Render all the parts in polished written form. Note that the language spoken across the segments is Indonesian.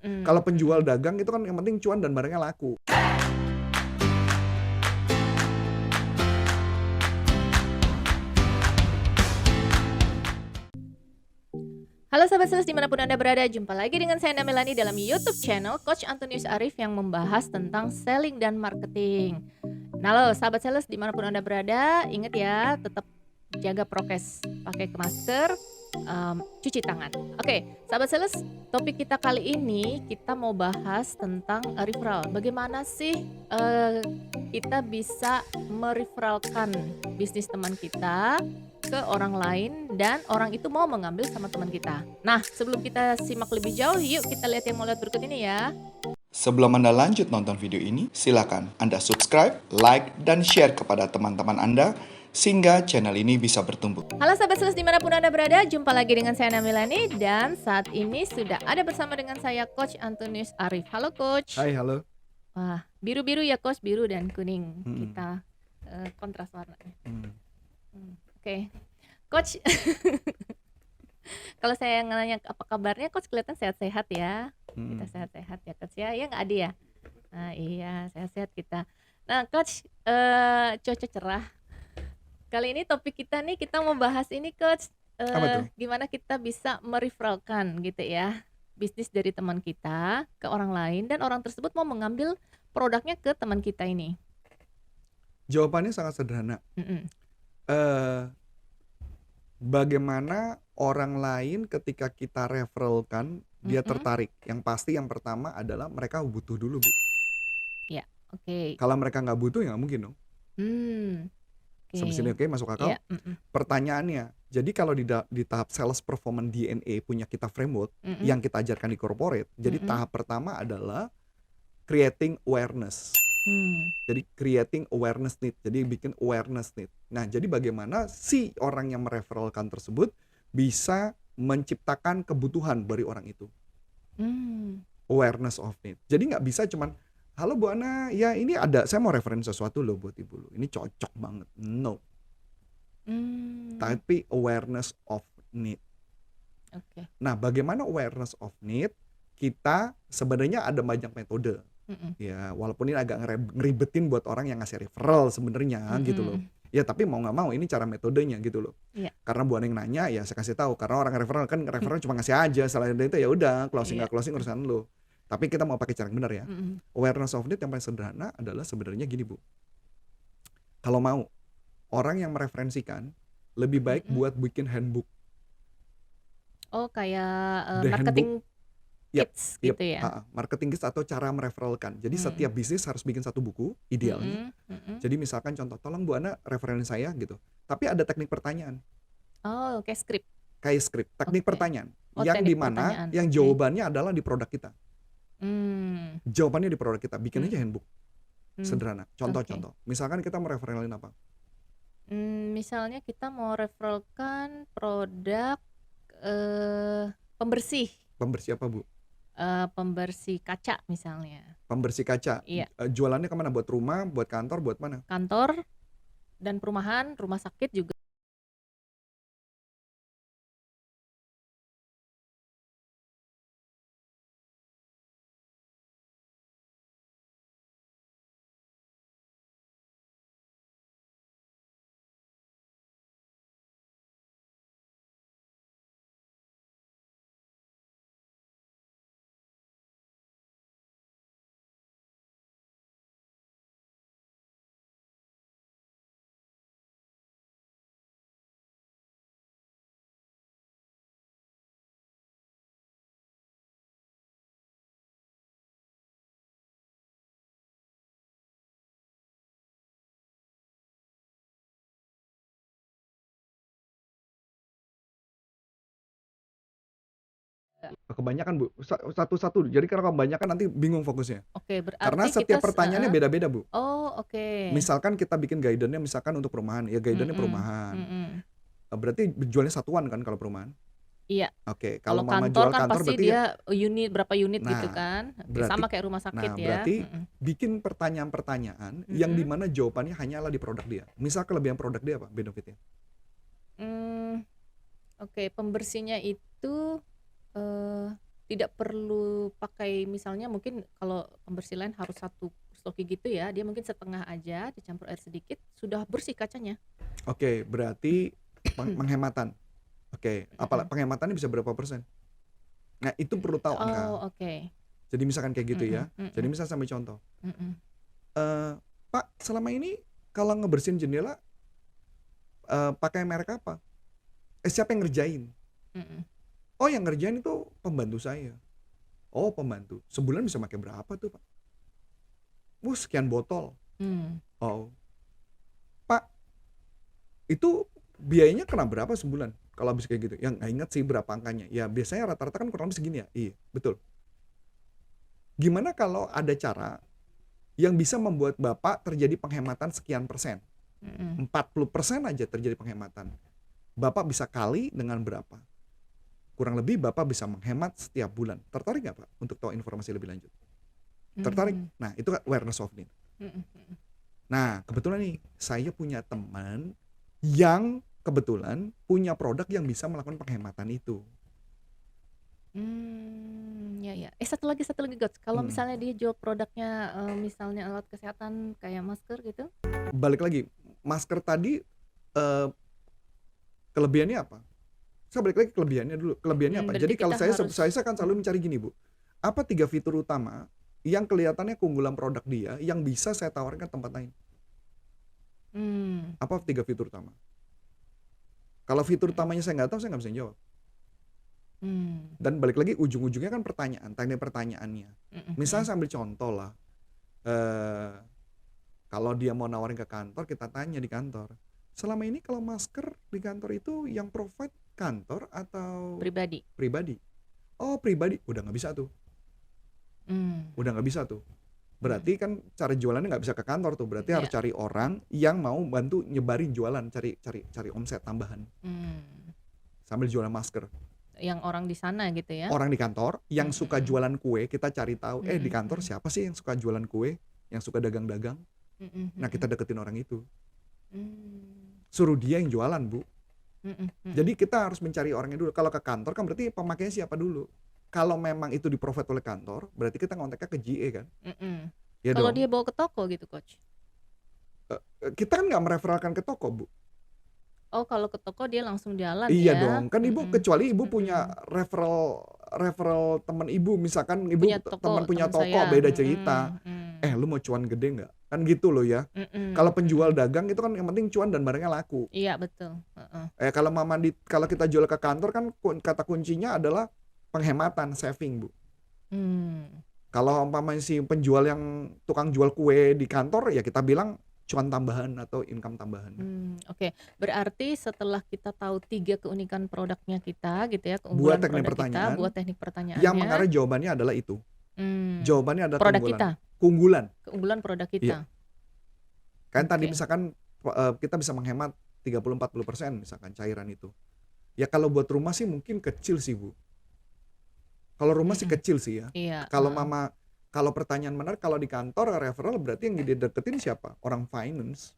Kalau Mhm penjual mhm. dagang itu kan yang penting cuan dan barangnya laku. Halo sahabat sales dimanapun Anda berada, jumpa lagi dengan saya Namelani dalam YouTube channel Coach Antonius Arif yang membahas tentang selling dan marketing. Nah lo sahabat sales dimanapun Anda berada, ingat ya tetap jaga prokes, pakai masker, cuci tangan. Oke, sahabat sales, topik kita kali ini kita mau bahas tentang referral. Bagaimana sih kita bisa mereferralkan bisnis teman kita ke orang lain dan orang itu mau mengambil sama teman kita. Nah, sebelum kita simak lebih jauh, yuk kita lihat yang mau lihat berikut ini ya. Sebelum Anda lanjut nonton video ini, silakan Anda subscribe, like, dan share kepada teman-teman Anda sehingga channel ini bisa bertumbuh. Halo sahabat sales dimanapun Anda berada, jumpa lagi dengan saya Namelani dan saat ini sudah ada bersama dengan saya Coach Antonius Arif. Halo Coach. Hai, halo. Wah, biru-biru ya Coach, biru dan kuning. Hmm. Kita kontras warnanya. Hmm. Oke. Coach, kalau saya nanya apa kabarnya, Coach kelihatan sehat-sehat ya. Kita sehat-sehat ya Coach ya, ya nggak Adi ya? Nah iya, sehat-sehat kita. Nah Coach, cuaca cerah. Kali ini topik kita nih, kita mau bahas ini Coach, Apa tuh? gimana kita bisa mereferralkan gitu ya, bisnis dari teman kita ke orang lain dan orang tersebut mau mengambil produknya ke teman kita ini. Jawabannya sangat sederhana. Mhm. Bagaimana orang lain ketika kita referralkan dia Mhm. tertarik? Yang pasti yang pertama adalah mereka butuh dulu, Bu. Ya, oke. Kalau mereka nggak butuh ya nggak mungkin dong. Sampai sini Oke. oke, masuk akal? Iya, mhm. Pertanyaannya, jadi kalau di tahap sales performance DNA punya kita framework Mhm. yang kita ajarkan di corporate, jadi Mhm. tahap pertama adalah creating awareness. Jadi creating awareness need, jadi bikin awareness need. Nah, jadi bagaimana si orang yang mereferralkan tersebut bisa menciptakan kebutuhan dari orang itu. Awareness of need. Jadi nggak bisa cuman, halo Bu Ana, ya ini ada, saya mau referensi sesuatu loh buat Ibu lo. Ini cocok banget. No. Tapi awareness of need. Oke. Nah, bagaimana awareness of need? Kita sebenarnya ada banyak metode. Mhm. Ya, walaupun ini agak ngeribetin buat orang yang ngasih referral sebenarnya gitu loh. Mhm. Ya, tapi mau nggak mau ini cara metodenya gitu loh. Iya. Karena Bu Ana yang nanya, ya saya kasih tahu. Karena orang referral kan referral cuma ngasih aja. Selain itu ya udah, closing Iya. nggak closing urusan lo. Tapi kita mau pakai cara yang benar ya. Mhm. Awareness of need yang paling sederhana adalah sebenarnya gini Bu. Kalau mau orang yang mereferensikan, lebih baik Mhm. buat bikin handbook. Oh kayak The marketing handbook. Yap, kits yap, gitu ya? marketing kits atau cara mereferralkan. Jadi setiap bisnis harus bikin satu buku idealnya. Mhm. Mhm. Jadi misalkan contoh, tolong Bu Ana referensi saya gitu. Tapi ada teknik pertanyaan, Oh, kayak skrip. kayak skrip, teknik Oke. pertanyaan, Oh, yang teknik dimana pertanyaan. yang Oke. jawabannya adalah di produk kita. Mmm. Jawabannya di produk kita, bikin aja handbook. Mmm. Sederhana. Oke. Contoh-contoh. Misalkan kita mereferralin apa? Misalnya kita mau referralkan produk, pembersih, Pembersih apa Bu? pembersih kaca misalnya. Pembersih kaca. Iya, Jualannya kemana? Buat rumah, buat kantor, buat mana? kantor dan perumahan, rumah sakit juga. Kebanyakan Bu, satu-satu. Jadi kalau kebanyakan nanti bingung fokusnya. Oke, Karena berarti kita setiap pertanyaannya beda-beda Bu. Oh, oke. Misalkan kita bikin guidance-nya misalkan untuk perumahan, ya guidance-nya Mhm. perumahan. Mhm. Berarti jualnya satuan kan kalau perumahan? Iya. Oke, kalau Kalau mama kantor jual kan kantor pasti berarti ya, dia unit berapa unit gitu nah kan. Oke, berarti sama kayak rumah sakit ya. berarti bikin pertanyaan-pertanyaan yang Mhm. dimana jawabannya hanyalah di produk dia. Misal kelebihan produk dia apa? Benefitnya? Mmm, oke, pembersihnya itu, eee tidak perlu pakai, misalnya mungkin kalau pembersih lain harus satu stoki gitu ya, dia mungkin setengah aja dicampur air sedikit sudah bersih kacanya. Oke, berarti penghematan. Oke, Mm-mm. penghematannya bisa berapa persen? Nah, itu perlu tahu angka. Oh, oke. Jadi misalkan kayak gitu Mm-mm, ya. Jadi mm-mm, misal sambil contoh. mm-mm, Pak, selama ini kalau ngebersihin jendela pakai merek apa? Siapa yang ngerjain? mm-mm. Oh, yang ngerjain itu pembantu saya. Oh, pembantu. Sebulan bisa pakai berapa tuh, Pak? Sekian botol. Hmm. Oh, Pak, itu biayanya kena berapa sebulan? Kalau habis kayak gitu. Yang nggak inget sih berapa angkanya. Ya biasanya rata-rata kan kurang lebih segini ya. Iya, betul. Gimana kalau ada cara yang bisa membuat Bapak terjadi penghematan sekian persen? Mm-mm. 40% aja terjadi penghematan. Bapak bisa kali dengan berapa? Kurang lebih Bapak bisa menghemat setiap bulan. Tertarik nggak Pak untuk tahu informasi lebih lanjut? Tertarik? Mm. Nah, itu kan awareness of need. Mm-mm, mm-mm. Nah, kebetulan nih, saya punya teman yang kebetulan punya produk yang bisa melakukan penghematan itu. Ya. Satu lagi Coach. Kalau Hmm. misalnya dia jual produknya, misalnya alat kesehatan kayak masker gitu? Balik lagi, masker tadi kelebihannya apa? Saya balik lagi kelebihannya dulu. Kelebihannya apa? Berarti Jadi kalau kita saya harus akan selalu mencari gini, Bu. Apa 3 fitur utama yang kelihatannya keunggulan produk dia yang bisa saya tawarkan ke tempat lain? Apa 3 fitur utama? Kalau fitur utamanya saya nggak tahu, saya nggak bisa jawab. Dan balik lagi ujung-ujungnya kan pertanyaan, teknik pertanyaannya. Misalnya saya ambil contoh lah, kalau dia mau nawarin ke kantor, kita tanya di kantor. Selama ini kalau masker di kantor itu yang provide kantor atau pribadi. pribadi? Oh, pribadi. Udah nggak bisa tuh. Udah nggak bisa tuh. Berarti kan cara jualannya nggak bisa ke kantor tuh. Berarti harus cari orang yang mau bantu nyebarin jualan, cari omset tambahan. Sambil jualan masker. Yang orang di sana gitu ya? Orang di kantor yang suka jualan kue, kita cari tahu. Di kantor siapa sih yang suka jualan kue, yang suka dagang-dagang? Nah, kita deketin orang itu. Suruh dia yang jualan, Bu. Jadi kita harus mencari orangnya dulu. Kalau ke kantor kan berarti pemakainya siapa dulu. Kalau memang itu di-provide oleh kantor, berarti kita ngonteknya ke GA kan. Ya Kalau dong. dia bawa ke toko gitu, Coach? Kita kan nggak mereferalkan ke toko, Bu. Oh, kalau ke toko dia langsung jalan Iya ya? dong. Kan Ibu, kecuali Ibu punya referral teman Ibu, misalkan Ibu teman punya toko, saya. beda cerita. Lu mau cuan gede nggak? Kan gitu loh ya. Kalau penjual dagang itu kan yang penting cuan dan barangnya laku. Iya, betul. Kalau kita jual ke kantor kan kata kuncinya adalah penghematan, saving, Bu. Kalau umpamanya si penjual yang tukang jual kue di kantor, ya kita bilang cuan tambahan atau income tambahan. Oke. Berarti setelah kita tahu 3 keunikan produknya kita gitu ya, keunggulan produk kita, buat teknik pertanyaannya. Yang mengarah jawabannya adalah itu. Jawabannya adalah produk keunggulan. Keunggulan produk kita. Iya. Kan tadi misalkan kita bisa menghemat 30-40% misalkan cairan itu. Ya kalau buat rumah sih mungkin kecil sih, Bu. Kalau rumah sih kecil sih ya. Iya. Kalau pertanyaan benar, kalau di kantor referral berarti yang dideketin siapa? Orang finance.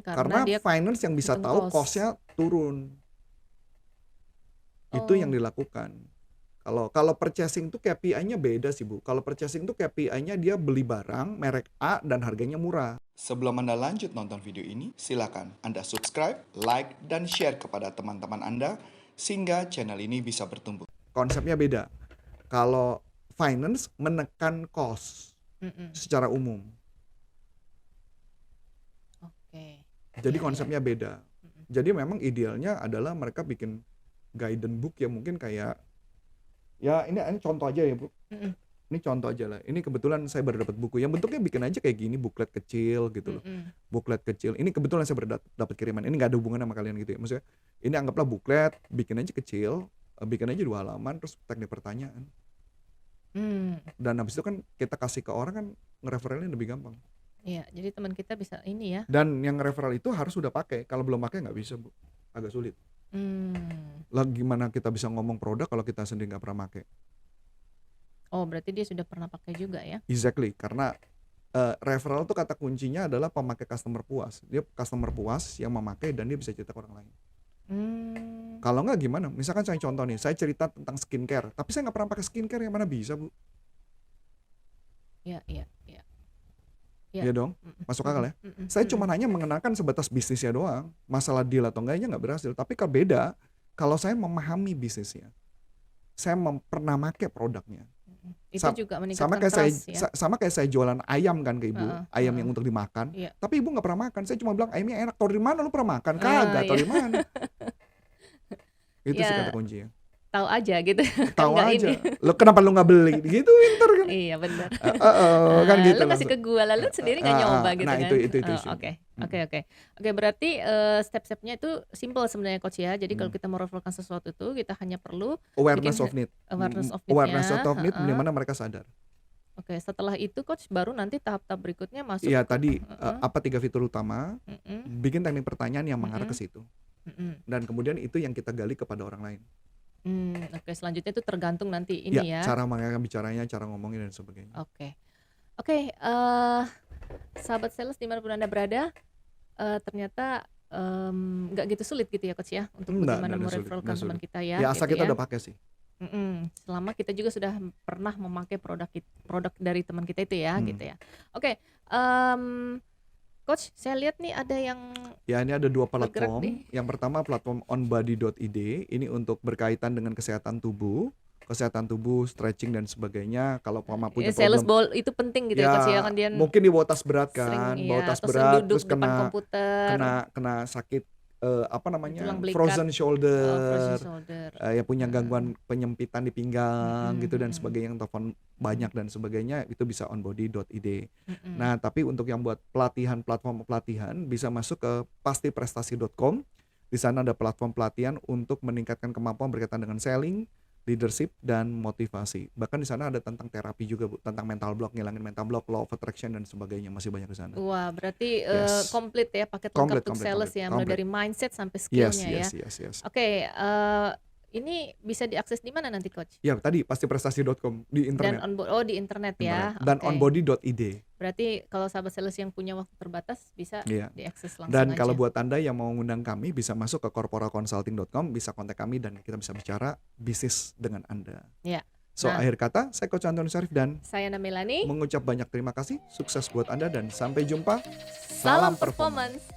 Karena dia finance yang bisa tahu cost-nya turun. Itu yang dilakukan. Kalau purchasing tuh KPI-nya beda sih, Bu. Kalau purchasing tuh KPI-nya dia beli barang merek A dan harganya murah. Sebelum Anda lanjut nonton video ini, silakan Anda subscribe, like, dan share kepada teman-teman Anda sehingga channel ini bisa bertumbuh. Konsepnya beda. Kalau finance menekan cost secara umum. Oke. Jadi konsepnya beda. Jadi memang idealnya adalah mereka bikin guidance book ya mungkin kayak ya ini contoh aja ya, Bu. Ini contoh aja lah. Ini kebetulan saya baru dapat buku yang bentuknya bikin aja kayak gini, buklet kecil gitu loh. Buklet kecil. Ini kebetulan saya baru dapat kiriman. Ini nggak ada hubungan sama kalian gitu ya. Maksudnya ini anggaplah buklet, bikin aja kecil, bikin aja 2 halaman terus teknik pertanyaan. Dan habis itu kan kita kasih ke orang kan ngereferalnya lebih gampang. Iya, jadi teman kita bisa ini ya. Dan yang referral itu harus sudah pakai. Kalau belum pakai nggak bisa, Bu. Agak sulit. Lah gimana kita bisa ngomong produk kalau kita sendiri nggak pernah pakai? Oh, berarti dia sudah pernah pakai juga ya? Exactly, karena referral tuh kata kuncinya adalah pemakai customer puas. Dia customer puas yang memakai dan dia bisa cerita ke orang lain. Kalau nggak gimana? Misalkan saya contoh nih, saya cerita tentang skincare, tapi saya nggak pernah pakai skincare, yang mana bisa, Bu? Iya, iya, iya. Iya. Iya dong, masuk akal ya? Saya cuma hanya mengenalkan sebatas bisnisnya doang. Masalah deal atau enggaknya nggak berhasil. Tapi beda kalau saya memahami bisnisnya. Saya pernah make produknya. Itu juga Sama meningkatkan kayak saya trust ya. sama kayak saya jualan ayam kan ke Ibu, Heeh, ayam heeh. yang untuk dimakan. Iya. Tapi Ibu nggak pernah makan. Saya cuma bilang ayamnya enak. Tahu dari mana lu pernah makan? Ah, Kagak, tahu iya. dari mana? Itu sih kata Ya kuncinya. tahu aja gitu. Kan Tahu nggak aja. ini. Lo kenapa lu nggak beli? Gitu pinter kan? Iya benar. Kan gitu Lu kasih langsung. ke gua lalu sendiri nggak nyoba gitu Nah kan. itu Oh, isinya. oke. Oke, berarti step-stepnya itu simple sebenarnya coach ya. Jadi kalau kita mau referralkan sesuatu itu kita hanya perlu Awareness bikin of need. awareness of Awareness need-nya. of need di Heeh. mana mereka sadar. Oke, setelah itu coach baru nanti tahap-tahap berikutnya masuk Iya ke tadi heeh, apa 3 fitur utama, mhm, bikin teknik pertanyaan yang mengarah ke mhm, situ. mhm. Dan kemudian itu yang kita gali kepada orang lain. Oke, selanjutnya itu tergantung nanti Ya, ini ya. cara mereka bicaranya, cara ngomongin dan sebagainya. Oke. Oke, sahabat sales dimanapun Anda berada, ternyata nggak gitu sulit gitu ya coach ya untuk Enggak bagaimana ada sulit, mereferralkan enggak teman sulit. kita ya Ya asal gitu kita ya. udah pakai sih. Selama kita juga sudah pernah memakai produk dari teman kita itu ya gitu ya. Oke, coach saya lihat nih ada yang Ya ini ada 2 bergerak platform. nih. Yang pertama platform onbody.id, ini untuk berkaitan dengan kesehatan tubuh, stretching dan sebagainya. Kalau mama punya Sales problem, ball itu penting gitu ya coach ya ya kan dia mungkin di bawa tas berat sering kan, bawa ya tas atau sering berat duduk terus depan kena komputer, sakit apa namanya tulang belikat, frozen frozen shoulder, shoulder. ya punya Mm, gangguan penyempitan di pinggang mm, gitu dan mm, sebagainya, yang telepon banyak dan sebagainya, itu bisa onbody.id. mm. Nah, tapi untuk yang buat pelatihan, platform pelatihan bisa masuk ke pastiprestasi.com. Di sana ada platform pelatihan untuk meningkatkan kemampuan berkaitan dengan selling, leadership dan motivasi. Bahkan di sana ada tentang terapi juga, Bu, tentang mental block, ngilangin mental block, law of attraction dan sebagainya, masih banyak di sana. Wah, berarti Yes. komplit ya, paket Komplit, lengkap untuk komplit, sales komplit, ya, mulai komplit. dari mindset sampai Yes, skillnya ya. yes. Oke, ini bisa diakses di mana nanti coach? Ya, tadi pastiprestasi.com di Dan internet. di internet ya. Dan Oke. onbody.id. Berarti kalau sahabat sales yang punya waktu terbatas bisa Iya. diakses langsung Dan aja. kalau buat Anda yang mau ngundang kami bisa masuk ke corporaconsulting.com, bisa kontak kami dan kita bisa bicara bisnis dengan Anda. Ya. So, Nah. akhir kata, saya Coach Antoni Syarif dan Saya Namilani. mengucap banyak terima kasih, sukses buat Anda dan sampai jumpa. Salam performance.